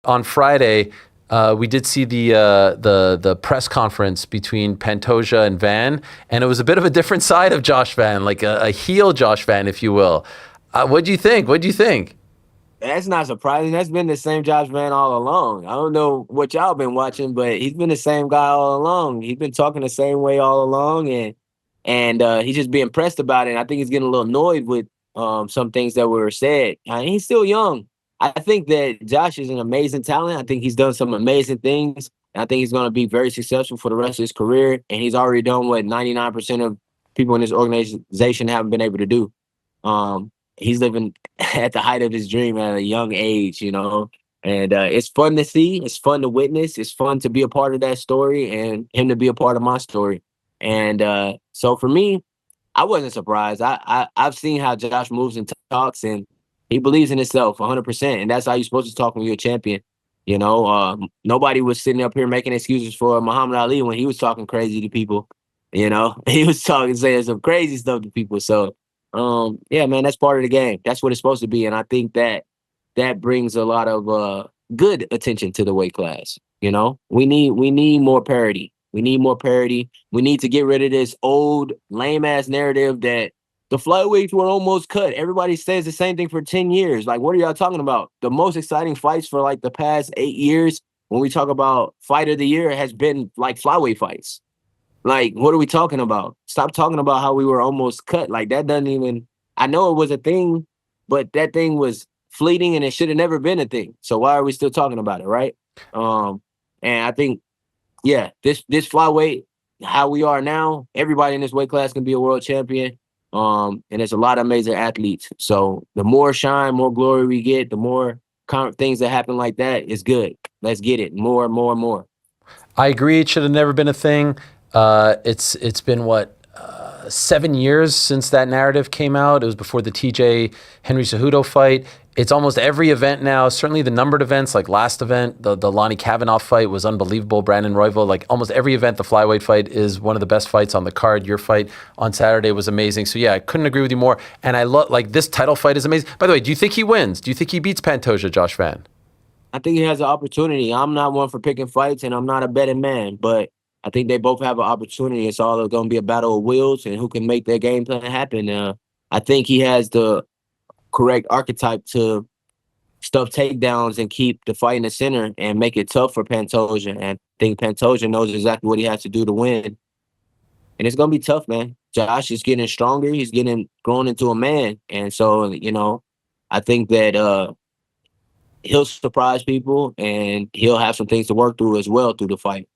on Friday, we did see the press conference between Pantoja and Van, and it was a bit of a different side of Josh Van, like a heel Josh Van, if you will. What do you think? What do you think? That's not surprising. That's been the same Josh Van all along. I don't know what y'all been watching, but he's been the same guy all along. He's been talking the same way all along, and he's just being pressed about it. And I think he's getting a little annoyed with some things that were said. He's still young. I think that Josh is an amazing talent. I think he's done some amazing things. And I think he's going to be very successful for the rest of his career. And he's already done what 99% of people in this organization haven't been able to do. He's living at the height of his dream at a young age, and it's fun to see. It's fun to witness. It's fun to be a part of that story and him to be a part of my story. And so for me, I wasn't surprised. I've seen how Josh moves and talks, and he believes in himself 100%. And that's how you're supposed to talk when you're a champion. Nobody was sitting up here making excuses for Muhammad Ali when he was talking crazy to people. He was saying some crazy stuff to people. So, yeah, man, that's part of the game. That's what it's supposed to be. And I think that brings a lot of good attention to the weight class. We need more parity. We need more parity. We need to get rid of this old lame ass narrative that the flyweights were almost cut. Everybody says the same thing for 10 years. Like, what are y'all talking about? The most exciting fights for like the past 8 years, when we talk about fight of the year, has been like flyweight fights. Like, what are we talking about? Stop talking about how we were almost cut. Like, that doesn't even, I know it was a thing, but that thing was fleeting and it should have never been a thing. So why are we still talking about it, right? And I think, yeah, this flyweight, how we are now, everybody in this weight class can be a world champion. And there's a lot of amazing athletes. So the more shine, more glory we get, the more things that happen like that is good. Let's get it more and more and more. I agree. It should have never been a thing. It's been what 7 years since that narrative came out. It was before the TJ Henry Cejudo fight. It's almost every event now. Certainly the numbered events, like last event, the Lonnie Kavanaugh fight was unbelievable. Brandon Royval, like almost every event, the flyweight fight is one of the best fights on the card. Your fight on Saturday was amazing. So yeah, I couldn't agree with you more. And I love like this title fight is amazing. By the way, do you think he wins? Do you think he beats Pantoja, Josh Van? I think he has an opportunity. I'm not one for picking fights, and I'm not a betting man, but I think they both have an opportunity. It's all going to be a battle of wills and who can make their game plan happen. I think he has the correct archetype to stuff takedowns and keep the fight in the center and make it tough for Pantoja. And I think Pantoja knows exactly what he has to do to win. And it's going to be tough, man. Josh is getting stronger. He's getting grown into a man. And so, I think that he'll surprise people and he'll have some things to work through as well through the fight.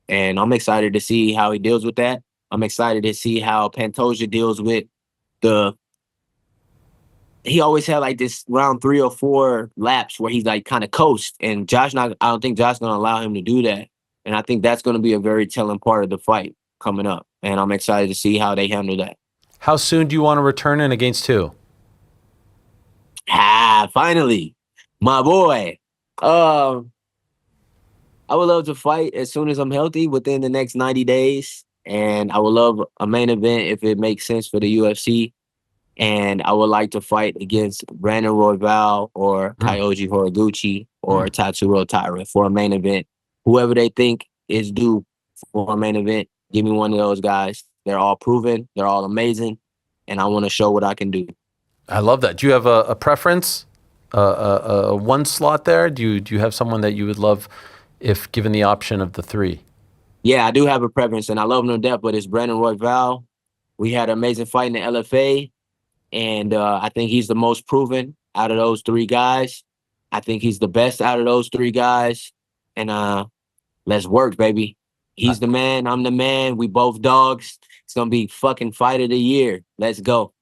And I'm excited to see how he deals with that. I'm excited to see how Pantoja deals with the. He always had like this round 3 or 4 laps where he's like kind of coast, and I don't think Josh gonna allow him to do that. And I think that's gonna be a very telling part of the fight coming up. And I'm excited to see how they handle that. How soon do you want to return in against who? Finally, my boy. Um, I would love to fight as soon as I'm healthy within the next 90 days. And I would love a main event if it makes sense for the UFC. And I would like to fight against Brandon Royval or Mm, Kyoji Horiguchi or mm. Tatsuro Taira for a main event. Whoever they think is due for a main event, give me one of those guys. They're all proven. They're all amazing. And I want to show what I can do. I love that. Do you have a preference? One slot there? Do you have someone that you would love if given the option of the three? Yeah, I do have a preference, and I love him to death, but it's Brandon Royval. We had an amazing fight in the LFA. And I think he's the most proven out of those 3 guys. I think he's the best out of those 3 guys. And let's work, baby. I, He's the man. I'm the man. We both dogs. It's going to be fucking fight of the year. Let's go.